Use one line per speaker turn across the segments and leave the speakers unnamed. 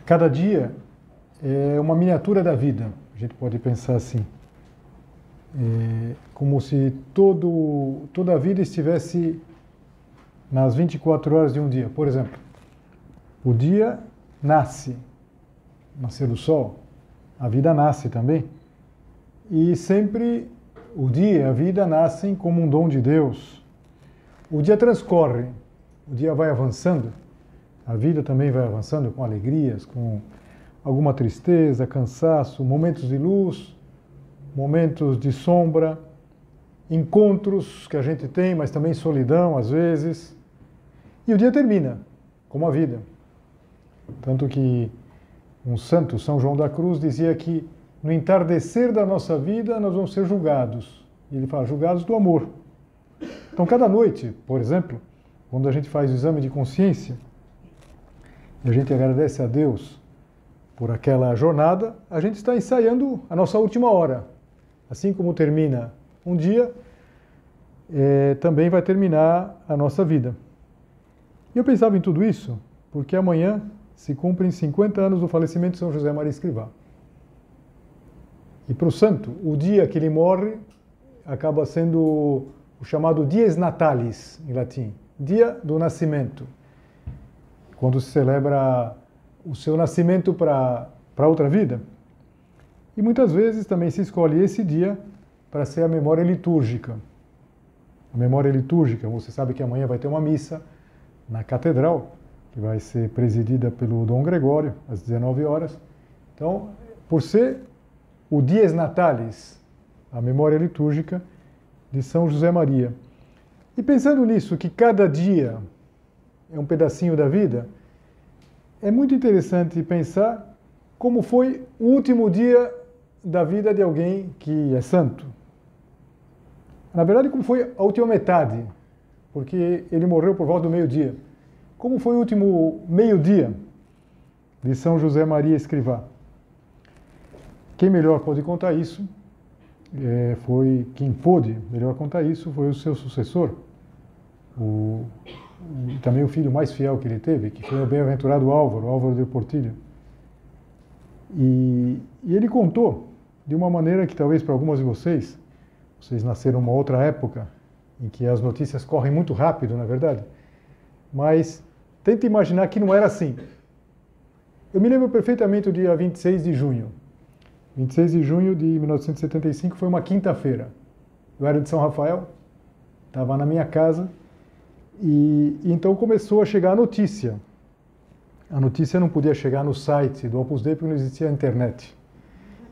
Cada dia é uma miniatura da vida, a gente pode pensar assim. É como se toda a vida estivesse nas 24 horas de um dia. Por exemplo, o dia nasce, nascer do sol, a vida nasce também. E sempre o dia e a vida nascem como um dom de Deus. O dia transcorre, o dia vai avançando, a vida também vai avançando com alegrias, com alguma tristeza, cansaço, momentos de luz, momentos de sombra, encontros que a gente tem, mas também solidão às vezes. E o dia termina, como a vida. Tanto que um santo, São João da Cruz, dizia que no entardecer da nossa vida nós vamos ser julgados. E ele fala, julgados do amor. Então cada noite, por exemplo, quando a gente faz o exame de consciência, e a gente agradece a Deus por aquela jornada, a gente está ensaiando a nossa última hora. Assim como termina um dia, também vai terminar a nossa vida. E eu pensava em tudo isso, porque amanhã se cumprem 50 anos do falecimento de São José Maria Escrivá. E para o santo, o dia que ele morre acaba sendo o chamado Dies Natalis, em latim, dia do nascimento, quando se celebra o seu nascimento para outra vida. E muitas vezes também se escolhe esse dia para ser a memória litúrgica. A memória litúrgica, você sabe que amanhã vai ter uma missa na catedral, que vai ser presidida pelo Dom Gregório, às 19 horas. Então, por ser o Dies Natalis, a memória litúrgica de São José Maria. E pensando nisso, que cada dia é um pedacinho da vida, é muito interessante pensar como foi o último dia da vida de alguém que é santo. Na verdade, como foi a última metade, porque ele morreu por volta do meio-dia. Como foi o último meio-dia de São José Maria Escrivá? Quem melhor pôde contar isso quem pôde melhor contar isso foi o seu sucessor, também o filho mais fiel que ele teve, que foi o bem-aventurado Álvaro de Portillo. E ele contou de uma maneira que talvez para algumas de vocês nasceram numa outra época, em que as notícias correm muito rápido, na verdade, mas tente imaginar que não era assim. Eu me lembro perfeitamente do dia 26 de junho. 26 de junho de 1975 foi uma quinta-feira. Eu era de São Rafael, estava na minha casa, e então começou a chegar a notícia. A notícia não podia chegar no site do Opus Dei porque não existia internet.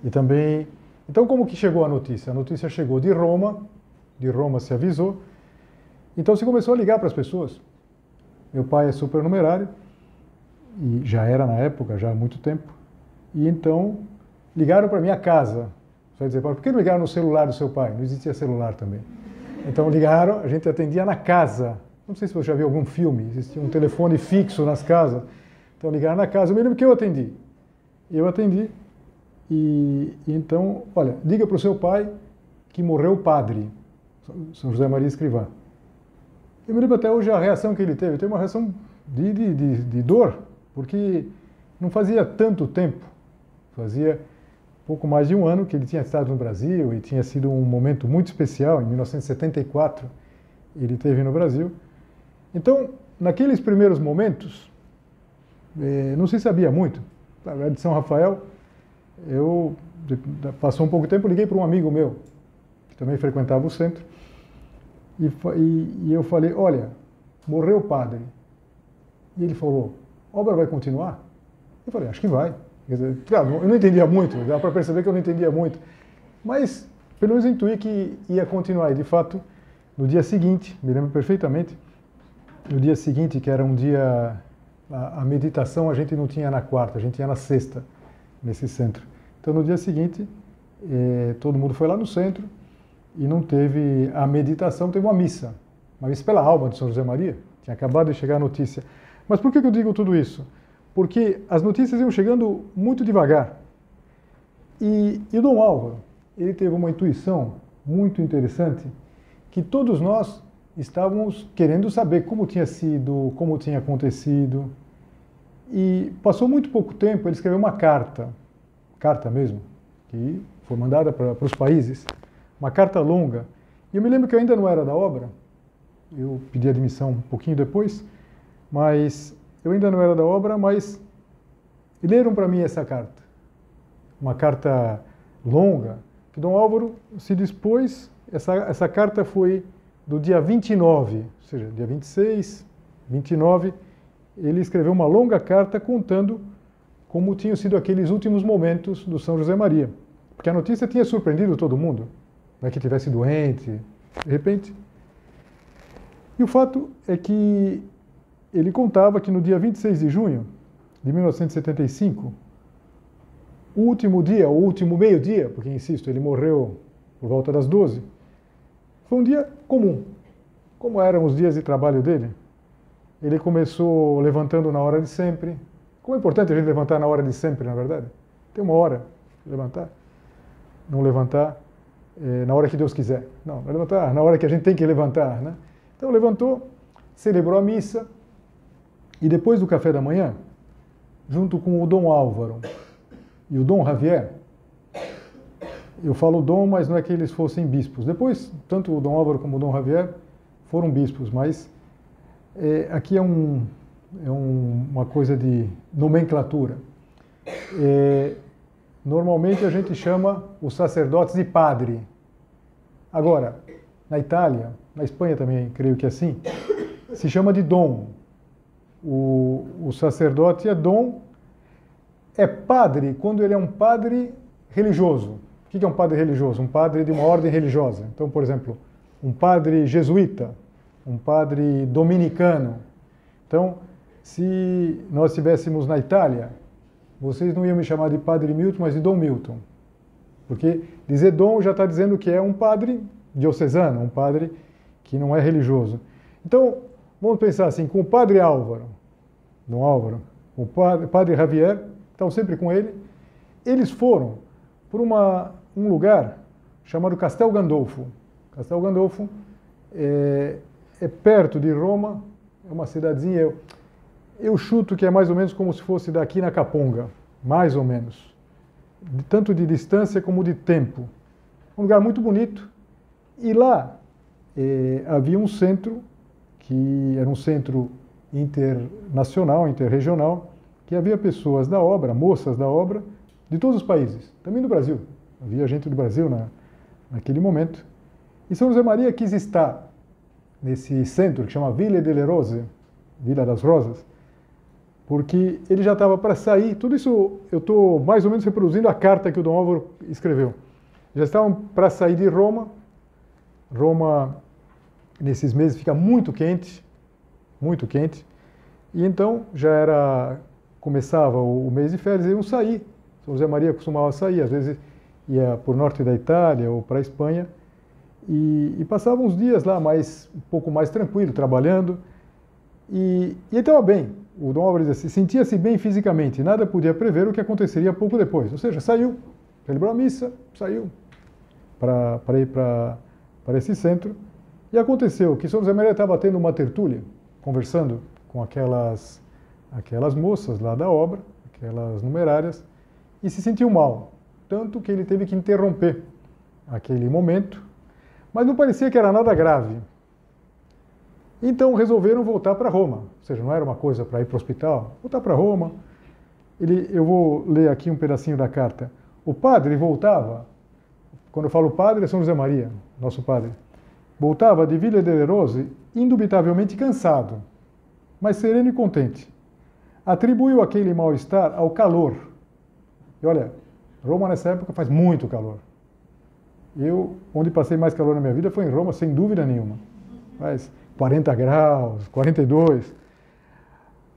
E também... Então como que chegou a notícia? A notícia chegou de Roma se avisou, então se começou a ligar para as pessoas. Meu pai é supernumerário, e já era na época, já há muito tempo, e então ligaram para minha casa. Você vai dizer, por que não ligaram no celular do seu pai? Não existia celular também. Então ligaram, a gente atendia na casa. Não sei se você já viu algum filme, existia um telefone fixo nas casas. Então ligaram na casa, eu me lembro que eu atendi. E então, olha, diga para o seu pai que morreu o padre, São José Maria Escrivá. Eu me lembro até hoje a reação que ele teve. Ele teve uma reação de dor, porque não fazia tanto tempo, fazia pouco mais de um ano que ele tinha estado no Brasil e tinha sido um momento muito especial. Em 1974 ele esteve no Brasil. Então, naqueles primeiros momentos, não se sabia muito. Na verdade, de São Rafael, passou um pouco de tempo, liguei para um amigo meu, que também frequentava o centro, e eu falei, olha, morreu o padre. E ele falou, a obra vai continuar? Eu falei, acho que vai. Quer dizer, claro, eu não entendia muito, dá para perceber que eu não entendia muito, mas pelo menos intuí que ia continuar. E de fato, no dia seguinte, me lembro perfeitamente, no dia seguinte, que era um dia, a meditação a gente não tinha na quarta, a gente tinha na sexta, nesse centro. Então no dia seguinte, todo mundo foi lá no centro e não teve a meditação, teve uma missa pela alma de São José Maria, tinha acabado de chegar a notícia. Mas por que eu digo tudo isso? Porque as notícias iam chegando muito devagar. E o Dom Álvaro, ele teve uma intuição muito interessante, que todos nós estávamos querendo saber como tinha sido, como tinha acontecido. E passou muito pouco tempo, ele escreveu uma carta mesmo, que foi mandada para os países, uma carta longa. E eu me lembro que eu ainda não era da obra, eu pedi admissão um pouquinho depois, mas eu ainda não era da obra, mas leram para mim essa carta. Uma carta longa, que Dom Álvaro se dispôs, essa carta foi do dia 29, ou seja, dia 26, 29, ele escreveu uma longa carta contando como tinham sido aqueles últimos momentos do São José Maria. Porque a notícia tinha surpreendido todo mundo, não é que estivesse doente, de repente. E o fato é que ele contava que no dia 26 de junho de 1975, o último dia, o último meio-dia, porque, insisto, ele morreu por volta das 12, foi um dia comum, como eram os dias de trabalho dele. Ele começou levantando na hora de sempre. Como é importante a gente levantar na hora de sempre, na verdade? Tem uma hora de levantar. Não levantar na hora que Deus quiser. Não, levantar na hora que a gente tem que levantar, né? Então levantou, celebrou a missa e depois do café da manhã, junto com o Dom Álvaro e o Dom Javier, eu falo Dom, mas não é que eles fossem bispos. Depois, tanto o Dom Álvaro como o Dom Javier foram bispos, mas aqui é uma coisa de nomenclatura. Normalmente a gente chama os sacerdotes de padre. Agora, na Itália, na Espanha também, creio que é assim, se chama de dom. O sacerdote é dom, é padre quando ele é um padre religioso. O que é um padre religioso? Um padre de uma ordem religiosa. Então, por exemplo, um padre jesuíta, um padre dominicano. Então, se nós estivéssemos na Itália, vocês não iam me chamar de Padre Milton, mas de Dom Milton. Porque dizer dom já está dizendo que é um padre diocesano, um padre que não é religioso. Então, vamos pensar assim, com o Padre Álvaro, Dom Álvaro, o Padre Javier, estão sempre com ele, eles foram por um lugar chamado Castel Gandolfo. Castel Gandolfo é perto de Roma, é uma cidadezinha, eu chuto que é mais ou menos como se fosse daqui na Caponga, mais ou menos. Tanto de distância como de tempo. Um lugar muito bonito. E lá havia um centro, que era um centro internacional, interregional, que havia pessoas da obra, moças da obra, de todos os países, também do Brasil. Havia gente do Brasil naquele momento. E São José Maria quis estar nesse centro, que chama Ville delle Rose, Vila das Rosas, porque ele já estava para sair. Tudo isso eu estou mais ou menos reproduzindo a carta que o Dom Álvaro escreveu. Já estavam para sair de Roma. Roma, nesses meses, fica muito quente, e então começava o mês de férias e iam sair. São José Maria costumava sair, às vezes ia por norte da Itália ou para a Espanha, e passava uns dias lá, um pouco mais tranquilo, trabalhando, e ele estava bem. O Dom Álvaro diz assim, sentia-se bem fisicamente, nada podia prever o que aconteceria pouco depois. Ou seja, saiu, celebrou a missa, saiu para ir para esse centro, e aconteceu que São José Maria estava tendo uma tertúlia, conversando com aquelas moças lá da obra, aquelas numerárias, e se sentiu mal, tanto que ele teve que interromper aquele momento, mas não parecia que era nada grave. Então resolveram voltar para Roma, ou seja, não era uma coisa para ir para o hospital, voltar para Roma. Eu vou ler aqui um pedacinho da carta. O padre voltava, quando eu falo padre é São José Maria, nosso padre, voltava de Ville delle Rose indubitavelmente cansado, mas sereno e contente. Atribuiu aquele mal-estar ao calor. E olha, Roma nessa época faz muito calor. Onde passei mais calor na minha vida foi em Roma, sem dúvida nenhuma. Faz 40 graus, 42.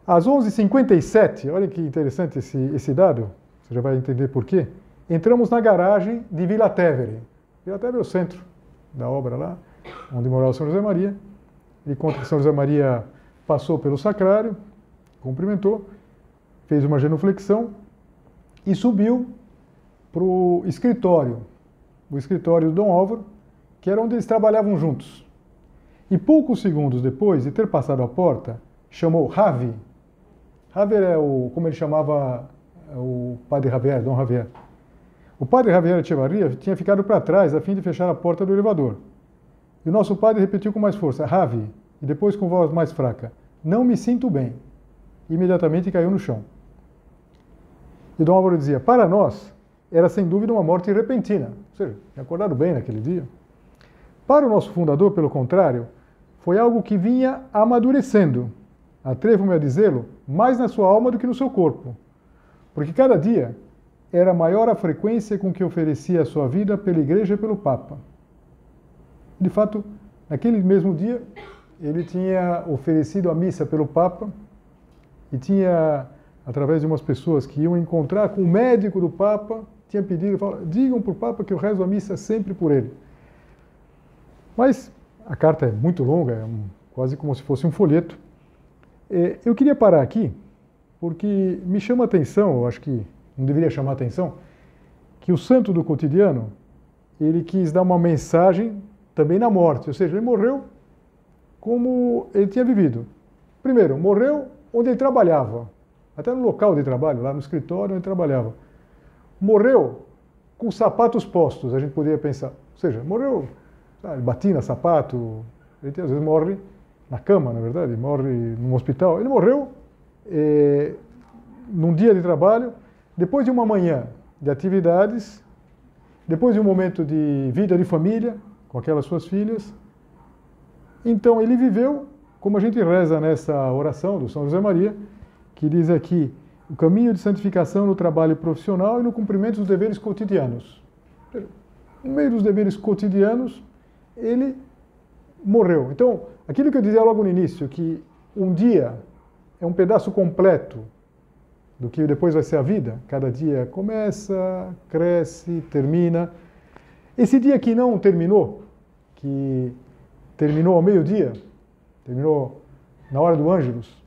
Às 11h57, olha que interessante esse dado, você já vai entender por quê. Entramos na garagem de Villa Tevere. Villa Tevere é o centro da obra lá, onde morava São José Maria. Ele conta que São José Maria passou pelo sacrário, cumprimentou, fez uma genuflexão e subiu para o escritório do Dom Álvaro, que era onde eles trabalhavam juntos. E poucos segundos depois de ter passado a porta, chamou Ravi. Javier é como ele chamava o padre Javier, Dom Javier. O padre Javier Echevarria tinha ficado para trás a fim de fechar a porta do elevador. E o nosso padre repetiu com mais força, Javi, e depois com voz mais fraca, não me sinto bem. Imediatamente caiu no chão. E Dom Álvaro dizia, para nós, era sem dúvida uma morte repentina. Ou seja, tinha acordado bem naquele dia. Para o nosso fundador, pelo contrário, foi algo que vinha amadurecendo, atrevo-me a dizê-lo, mais na sua alma do que no seu corpo. Porque cada dia era maior a frequência com que oferecia a sua vida pela Igreja e pelo Papa. De fato, naquele mesmo dia, ele tinha oferecido a missa pelo Papa e tinha, através de umas pessoas que iam encontrar com o médico do Papa, tinha pedido, digam para o Papa que eu rezo a missa sempre por ele. Mas a carta é muito longa, é quase como se fosse um folheto. Eu queria parar aqui, porque me chama a atenção, eu acho que não deveria chamar a atenção, que o santo do cotidiano, ele quis dar uma mensagem também na morte, ou seja, ele morreu como ele tinha vivido. Primeiro, morreu onde ele trabalhava, até no local de trabalho, lá no escritório onde ele trabalhava. Morreu com sapatos postos, a gente poderia pensar. Ou seja, morreu, sabe, batina, sapato, ele às vezes morre na cama, na verdade, morre num hospital. Ele morreu num dia de trabalho, depois de uma manhã de atividades, depois de um momento de vida de família, com aquelas suas filhas. Então ele viveu, como a gente reza nessa oração do São José Maria, que diz aqui, o caminho de santificação no trabalho profissional e no cumprimento dos deveres cotidianos. No meio dos deveres cotidianos, ele morreu. Então, aquilo que eu dizia logo no início, que um dia é um pedaço completo do que depois vai ser a vida, cada dia começa, cresce, termina. Esse dia que não terminou, que terminou ao meio-dia, terminou na hora do Ângelus,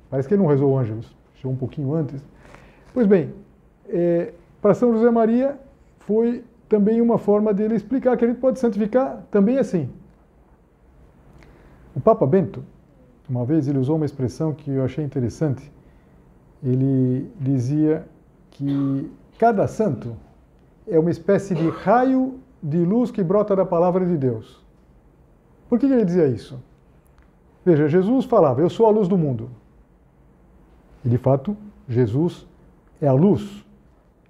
parece que ele não rezou o Ângelus, chegou um pouquinho antes. Pois bem, para São José Maria foi também uma forma dele explicar que a gente pode santificar também assim. O Papa Bento, uma vez ele usou uma expressão que eu achei interessante. Ele dizia que cada santo é uma espécie de raio de luz que brota da palavra de Deus. Por que ele dizia isso? Veja, Jesus falava, eu sou a luz do mundo. E de fato, Jesus é a luz,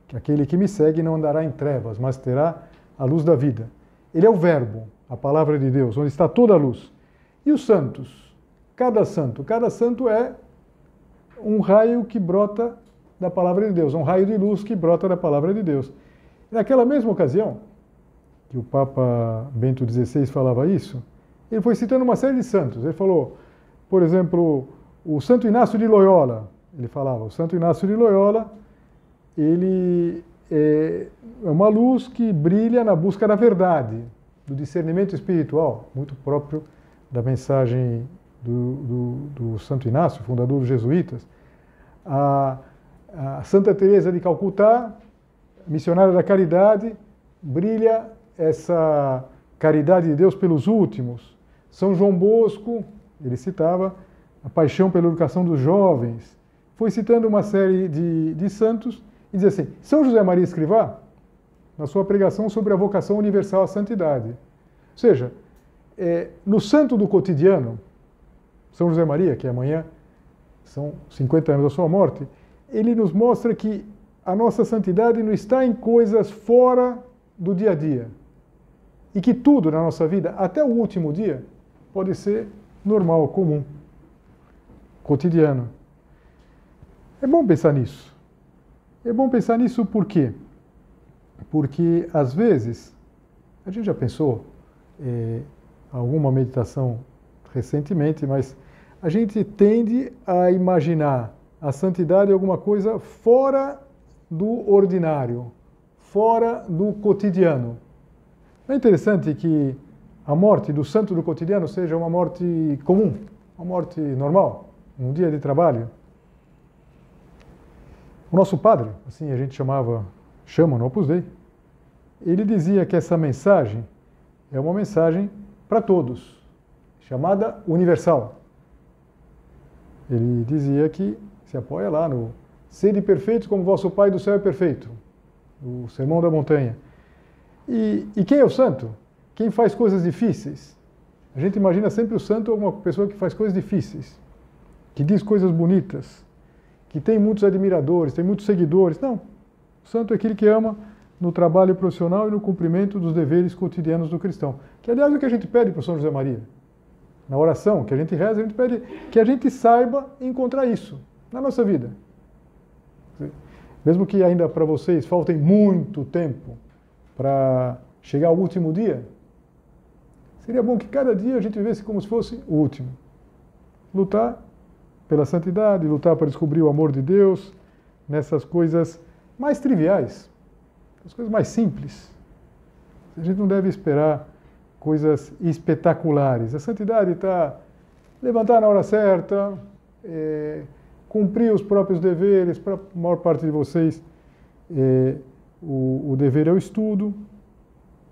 que aquele que me segue não andará em trevas, mas terá a luz da vida. Ele é o Verbo, a palavra de Deus, onde está toda a luz. E os santos? Cada santo é um raio que brota da palavra de Deus, um raio de luz que brota da palavra de Deus. E naquela mesma ocasião, que o Papa Bento XVI falava isso, ele foi citando uma série de santos. Ele falou, por exemplo, o Santo Inácio de Loyola. Ele falava, o Santo Inácio de Loyola, ele é uma luz que brilha na busca da verdade, do discernimento espiritual, muito próprio da mensagem do Santo Inácio, fundador dos jesuítas. A Santa Teresa de Calcutá, missionária da caridade, brilha essa caridade de Deus pelos últimos. São João Bosco, ele citava a paixão pela educação dos jovens. Foi citando uma série de santos e dizia assim, São José Maria Escrivá, na sua pregação sobre a vocação universal à santidade. Ou seja, no santo do cotidiano, São José Maria, que amanhã são 50 anos da sua morte, ele nos mostra que a nossa santidade não está em coisas fora do dia a dia. E que tudo na nossa vida, até o último dia, pode ser normal, comum, cotidiano. É bom pensar nisso. É bom pensar nisso por quê? Porque, às vezes, a gente já pensou alguma meditação recentemente, mas a gente tende a imaginar a santidade alguma coisa fora do ordinário, fora do cotidiano. Não é interessante que a morte do santo do cotidiano seja uma morte comum, uma morte normal, um dia de trabalho? O nosso padre, assim a gente chama no Opus Dei, ele dizia que essa mensagem é uma mensagem para todos, chamada universal. Ele dizia que se se apoia lá no sede perfeitos como vosso Pai do céu é perfeito, o Sermão da Montanha. E quem é o santo? Quem faz coisas difíceis? A gente imagina sempre o santo como uma pessoa que faz coisas difíceis, que diz coisas bonitas, que tem muitos admiradores, tem muitos seguidores. Não. O santo é aquele que ama no trabalho profissional e no cumprimento dos deveres cotidianos do cristão. Que, aliás, é o que a gente pede para o São José Maria. Na oração que a gente reza, a gente pede que a gente saiba encontrar isso na nossa vida. Mesmo que ainda para vocês faltem muito tempo para chegar ao último dia, seria bom que cada dia a gente vivesse como se fosse o último. Lutar pela santidade, lutar para descobrir o amor de Deus nessas coisas mais triviais, as coisas mais simples. A gente não deve esperar coisas espetaculares. A santidade está levantar na hora certa, cumprir os próprios deveres. Para a maior parte de vocês, o dever é o estudo.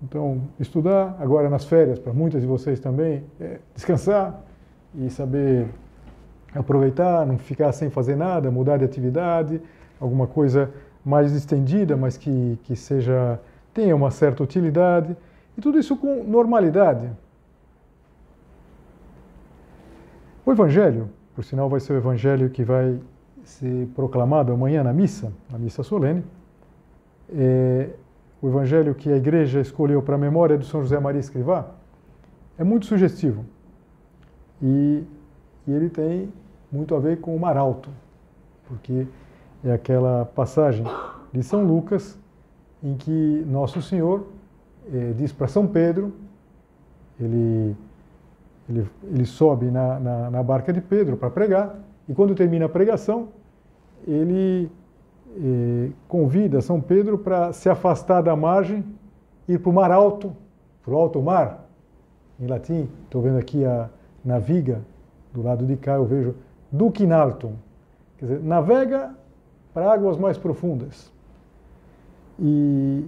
Então, estudar. Agora, nas férias, para muitas de vocês também, descansar e saber aproveitar, não ficar sem fazer nada, mudar de atividade, alguma coisa mais estendida, mas que tenha uma certa utilidade. E tudo isso com normalidade. O Evangelho, por sinal, vai ser o Evangelho que vai ser proclamado amanhã na missa solene. O Evangelho que a Igreja escolheu para a memória do São José Maria Escrivá é muito sugestivo. E ele tem muito a ver com o mar alto, porque é aquela passagem de São Lucas em que Nosso Senhor diz para São Pedro, ele sobe na barca de Pedro para pregar, e quando termina a pregação, ele convida São Pedro para se afastar da margem, ir para o mar alto, para o alto mar, em latim. Estou vendo aqui na viga, do lado de cá eu vejo duc in altum, quer dizer, navega para águas mais profundas, e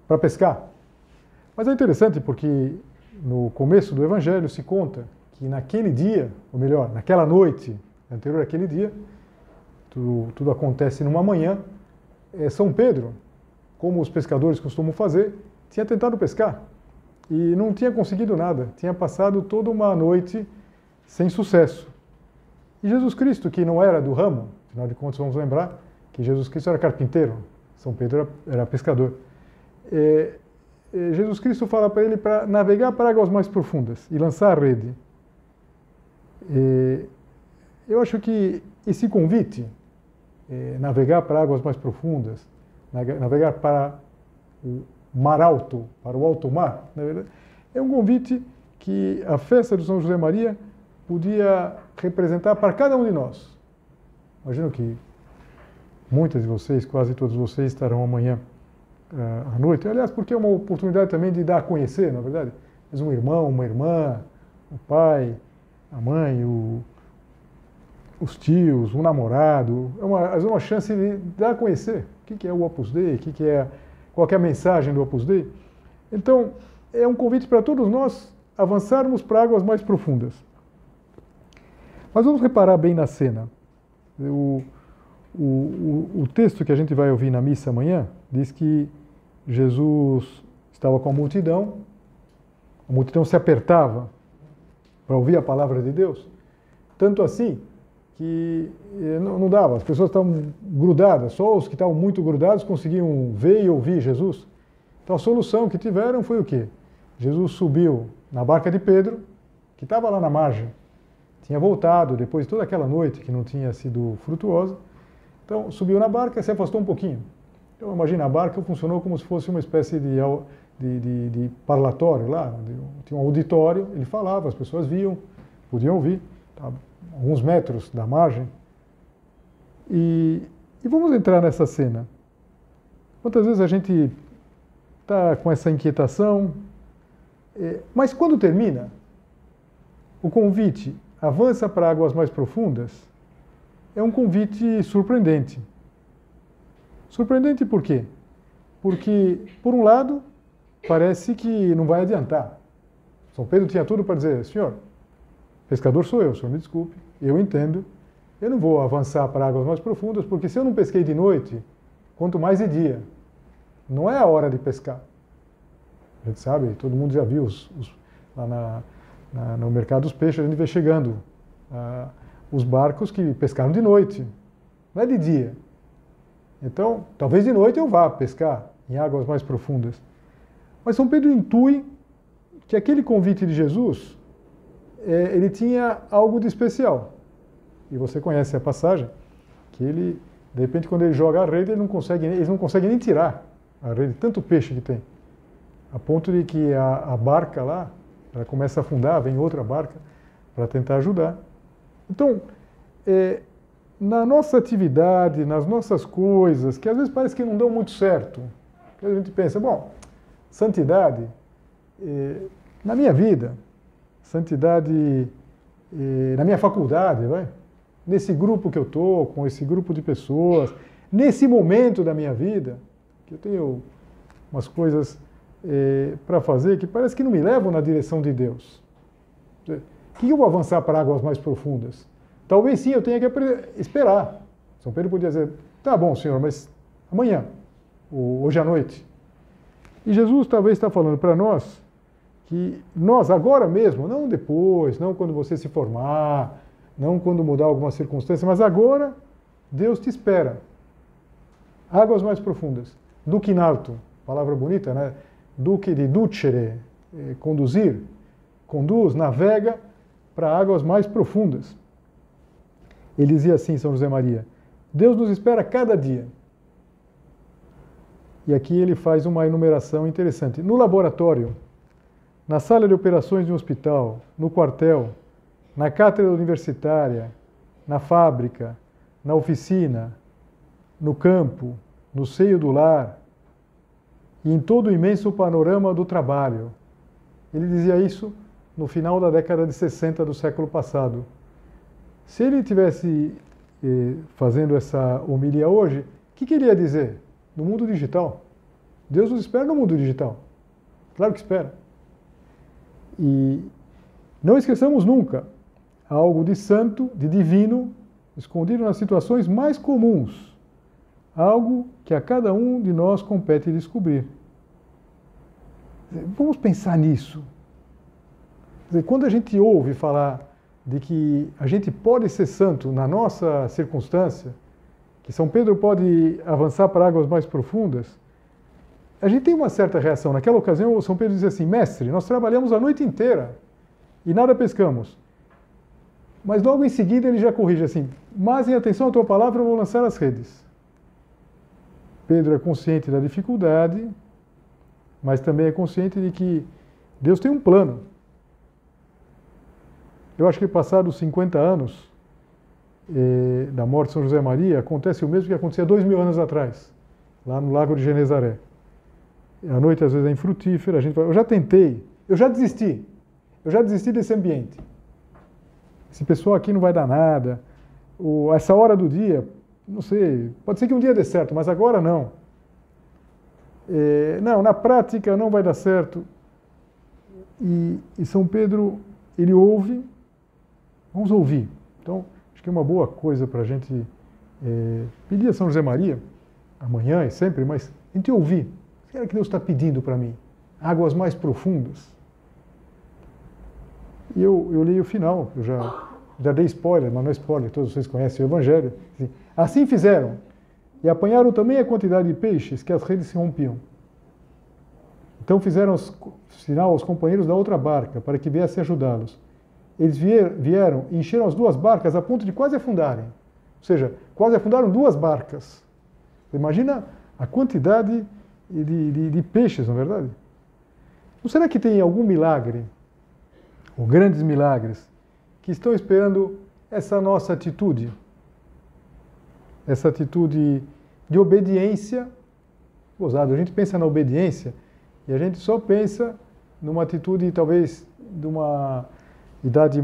para pescar. Mas é interessante porque no começo do Evangelho se conta que naquele dia, ou melhor, naquela noite anterior àquele dia, tudo acontece numa manhã, São Pedro, como os pescadores costumam fazer, tinha tentado pescar e não tinha conseguido nada, tinha passado toda uma noite sem sucesso. E Jesus Cristo, que não era do ramo, afinal de contas vamos lembrar que Jesus Cristo era carpinteiro, São Pedro era pescador. Jesus Cristo fala para ele para navegar para águas mais profundas e lançar a rede. Eu acho que esse convite, navegar para águas mais profundas, navegar para o mar alto, para o alto mar, na verdade, é um convite que a festa do São José Maria podia representar para cada um de nós. Imagino que muitas de vocês, quase todos vocês, estarão amanhã à noite. Aliás, porque é uma oportunidade também de dar a conhecer, na verdade. Mas um irmão, uma irmã, o pai, a mãe, os tios, um namorado. É uma chance de dar a conhecer o que é o Opus Dei, qual é a mensagem do Opus Dei. Então, é um convite para todos nós avançarmos para águas mais profundas. Mas vamos reparar bem na cena. O texto que a gente vai ouvir na missa amanhã diz que Jesus estava com a multidão se apertava para ouvir a palavra de Deus, tanto assim que não dava, as pessoas estavam grudadas, só os que estavam muito grudados conseguiam ver e ouvir Jesus. Então a solução que tiveram foi o quê? Jesus subiu na barca de Pedro, que estava lá na margem, tinha voltado depois de toda aquela noite que não tinha sido frutuosa. Então, subiu na barca e se afastou um pouquinho. Então, imagina, a barca funcionou como se fosse uma espécie de parlatório lá, tinha um auditório, ele falava, as pessoas viam, podiam ouvir, tá, alguns metros da margem. E vamos entrar nessa cena. Quantas vezes a gente está com essa inquietação, mas quando termina, o convite avança para águas mais profundas, é um convite surpreendente. Surpreendente por quê? Porque, por um lado, parece que não vai adiantar. São Pedro tinha tudo para dizer, senhor, pescador sou eu, senhor me desculpe, eu entendo, eu não vou avançar para águas mais profundas, porque se eu não pesquei de noite, quanto mais de dia. Não é a hora de pescar. A gente sabe, todo mundo já viu lá no mercado dos peixes, a gente vê chegando os barcos que pescaram de noite, não é de dia. Então, talvez de noite eu vá pescar em águas mais profundas. Mas São Pedro intui que aquele convite de Jesus, ele tinha algo de especial. E você conhece a passagem, que ele, de repente, quando ele joga a rede, eles não conseguem nem tirar a rede, tanto peixe que tem. A ponto de que a barca lá, ela começa a afundar, vem outra barca para tentar ajudar. Então, na nossa atividade, nas nossas coisas, que às vezes parece que não dão muito certo, que a gente pensa, bom, santidade, na minha vida, santidade na minha faculdade, vai? Nesse grupo que eu estou, com esse grupo de pessoas, nesse momento da minha vida, que eu tenho umas coisas para fazer que parece que não me levam na direção de Deus. O que eu vou avançar para águas mais profundas? Talvez sim, eu tenha que esperar. São Pedro podia dizer, tá bom, Senhor, mas amanhã, ou hoje à noite. E Jesus talvez está falando para nós que nós, agora mesmo, não depois, não quando você se formar, não quando mudar alguma circunstância, mas agora, Deus te espera. Águas mais profundas. Duc in alto, palavra bonita, né? Duque de ducere, conduzir, conduz, navega para águas mais profundas. Ele dizia assim, São José Maria, Deus nos espera cada dia. E aqui ele faz uma enumeração interessante. No laboratório, na sala de operações de um hospital, no quartel, na cátedra universitária, na fábrica, na oficina, no campo, no seio do lar e em todo o imenso panorama do trabalho. Ele dizia isso no final da década de 60 do século passado. Se ele estivesse fazendo essa homilia hoje, o que ele ia dizer? No mundo digital. Deus nos espera no mundo digital. Claro que espera. E não esqueçamos nunca algo de santo, de divino, escondido nas situações mais comuns. Algo que a cada um de nós compete descobrir. Vamos pensar nisso. Quer dizer, quando a gente ouve falar de que a gente pode ser santo na nossa circunstância, que São Pedro pode avançar para águas mais profundas, a gente tem uma certa reação. Naquela ocasião, São Pedro diz assim, mestre, nós trabalhamos a noite inteira e nada pescamos. Mas logo em seguida ele já corrige assim, mas em atenção à tua palavra eu vou lançar as redes. Pedro é consciente da dificuldade, mas também é consciente de que Deus tem um plano. Eu acho que passados 50 anos da morte de São José Maria, acontece o mesmo que acontecia 2000 anos atrás, lá no Lago de Genezaré. A noite às vezes é infrutífera, a gente fala, eu já tentei, eu já desisti desse ambiente. Esse pessoal aqui não vai dar nada, essa hora do dia, não sei, pode ser que um dia dê certo, mas agora não. Não, na prática não vai dar certo. E São Pedro, ele ouve, vamos ouvir. Então, acho que é uma boa coisa para a gente pedir a São José Maria, amanhã e sempre, mas a gente ouvir. O que é que Deus está pedindo para mim? Águas mais profundas. E eu li o final, eu já dei spoiler, mas não é spoiler, todos vocês conhecem o Evangelho. Assim fizeram, e apanharam também a quantidade de peixes que as redes se rompiam. Então fizeram sinal aos companheiros da outra barca, para que viessem ajudá-los. Eles vieram e encheram as duas barcas a ponto de quase afundarem. Ou seja, quase afundaram duas barcas. Imagina a quantidade de peixes, não é verdade? Não será que tem algum milagre, ou grandes milagres, que estão esperando essa nossa atitude? Essa atitude de obediência. Gozado, a gente pensa na obediência e a gente só pensa numa atitude talvez de uma idade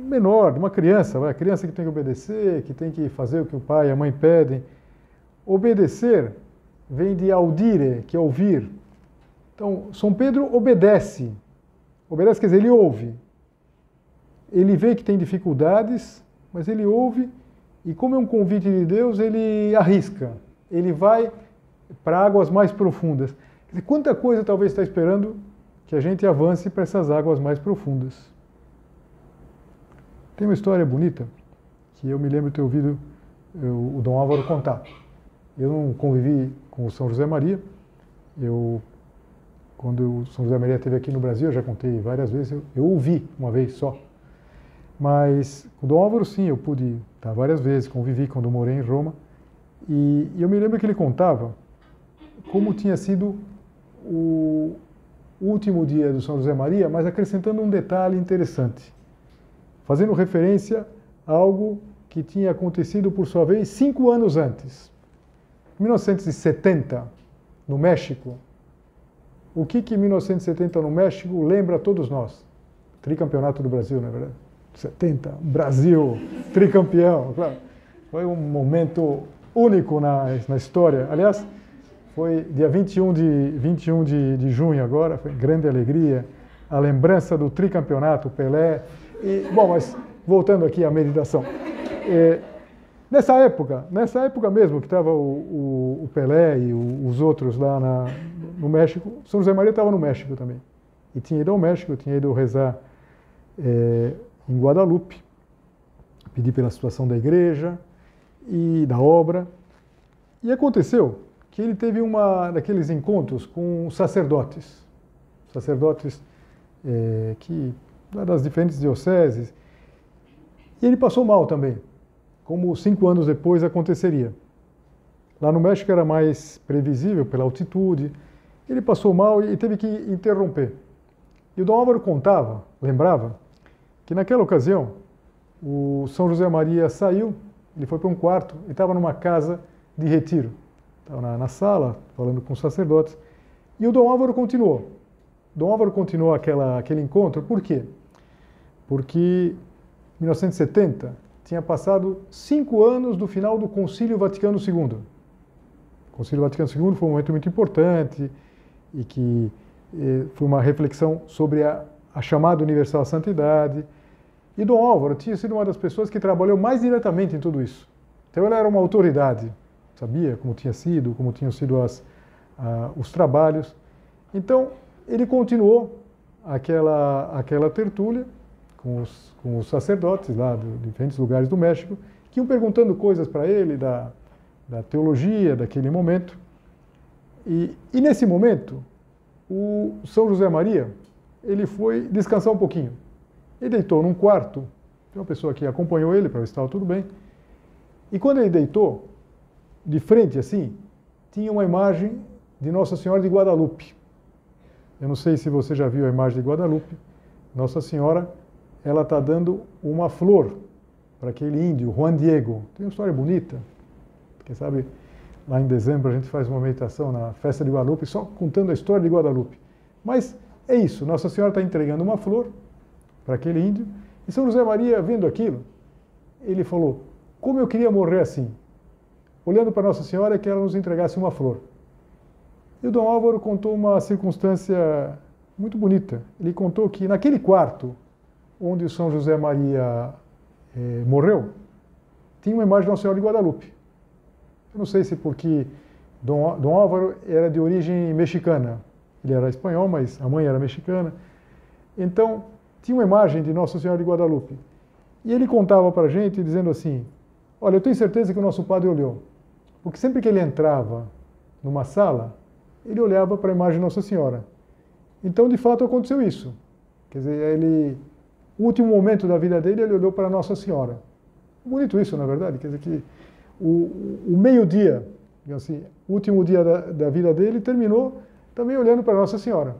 menor, de uma criança, a criança que tem que obedecer, que tem que fazer o que o pai e a mãe pedem. Obedecer vem de audire, que é ouvir. Então, São Pedro obedece. Obedece quer dizer, ele ouve. Ele vê que tem dificuldades, mas ele ouve e, como é um convite de Deus, ele arrisca, ele vai para águas mais profundas. Quer dizer, quanta coisa talvez está esperando que a gente avance para essas águas mais profundas. Tem uma história bonita que eu me lembro de ter ouvido o Dom Álvaro contar. Eu não convivi com o São José Maria. Quando o São José Maria esteve aqui no Brasil, eu já contei várias vezes, eu ouvi uma vez só. Mas com o Dom Álvaro, sim, eu pude estar várias vezes, convivi quando eu morei em Roma. E eu me lembro que ele contava como tinha sido o último dia do São José Maria, mas acrescentando um detalhe interessante, fazendo referência a algo que tinha acontecido, por sua vez, 5 anos antes. Em 1970, no México. O que 1970 no México lembra a todos nós? Tricampeonato do Brasil, não é verdade? 70, Brasil, tricampeão. Claro. Foi um momento único na história. Aliás, foi dia 21 de junho agora, foi grande alegria. A lembrança do tricampeonato, Pelé. Bom, mas voltando aqui à meditação. Nessa época mesmo que estava o Pelé e os outros lá no México, São José Maria estava no México também. E tinha ido ao México, tinha ido rezar em Guadalupe, pedir pela situação da igreja e da obra. E aconteceu que ele teve daqueles encontros com sacerdotes das diferentes dioceses. E ele passou mal também, como 5 anos depois aconteceria. Lá no México era mais previsível pela altitude. Ele passou mal e teve que interromper. E o Dom Álvaro lembrava, que naquela ocasião o São José Maria saiu, ele foi para um quarto e estava numa casa de retiro. Estava na sala, falando com os sacerdotes. E o Dom Álvaro continuou. Dom Álvaro continuou aquele encontro, por quê? Porque em 1970 tinha passado 5 anos do final do Concílio Vaticano II. O Concílio Vaticano II foi um momento muito importante e que foi uma reflexão sobre a chamada universal à santidade. E Dom Álvaro tinha sido uma das pessoas que trabalhou mais diretamente em tudo isso. Então ele era uma autoridade, sabia como tinham sido os trabalhos. Então ele continuou aquela tertúlia com os sacerdotes lá de diferentes lugares do México, que iam perguntando coisas para ele da teologia daquele momento. E nesse momento, o São José Maria, ele foi descansar um pouquinho. Ele deitou num quarto, tem uma pessoa que acompanhou ele para ver se estava tudo bem. E quando ele deitou, de frente assim, tinha uma imagem de Nossa Senhora de Guadalupe. Eu não sei se você já viu a imagem de Guadalupe. Nossa Senhora, ela está dando uma flor para aquele índio, Juan Diego. Tem uma história bonita. Quem sabe, lá em dezembro a gente faz uma meditação na festa de Guadalupe, só contando a história de Guadalupe. Mas é isso, Nossa Senhora está entregando uma flor para aquele índio. E São José Maria, vendo aquilo, ele falou, como eu queria morrer assim, olhando para Nossa Senhora que ela nos entregasse uma flor. E o Dom Álvaro contou uma circunstância muito bonita. Ele contou que naquele quarto onde o São José Maria morreu, tinha uma imagem de Nossa Senhora de Guadalupe. Eu não sei se porque Dom Álvaro era de origem mexicana. Ele era espanhol, mas a mãe era mexicana. Então, tinha uma imagem de Nossa Senhora de Guadalupe. E ele contava para a gente, dizendo assim, olha, eu tenho certeza que o nosso padre olhou. Porque sempre que ele entrava numa sala, ele olhava para a imagem de Nossa Senhora. Então, de fato, aconteceu isso. Quer dizer, o último momento da vida dele, ele olhou para Nossa Senhora. Bonito isso, na verdade. Quer dizer que o meio-dia, assim, o último dia da vida dele, terminou também olhando para Nossa Senhora.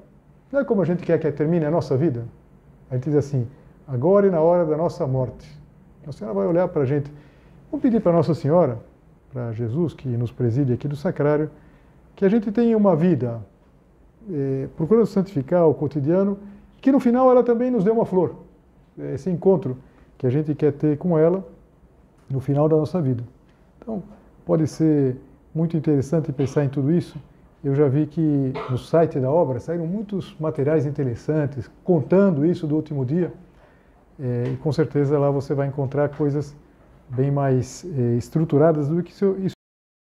Não é como a gente quer que termine a nossa vida? A gente diz assim, agora e na hora da nossa morte. Nossa Senhora vai olhar para a gente. Vamos pedir para Nossa Senhora, para Jesus, que nos preside aqui do Sacrário, que a gente tenha uma vida procurando santificar o cotidiano, que no final ela também nos dê uma flor. Esse encontro que a gente quer ter com ela no final da nossa vida. Então, pode ser muito interessante pensar em tudo isso. Eu já vi que no site da obra saíram muitos materiais interessantes contando isso do último dia. E com certeza lá você vai encontrar coisas bem mais estruturadas do que isso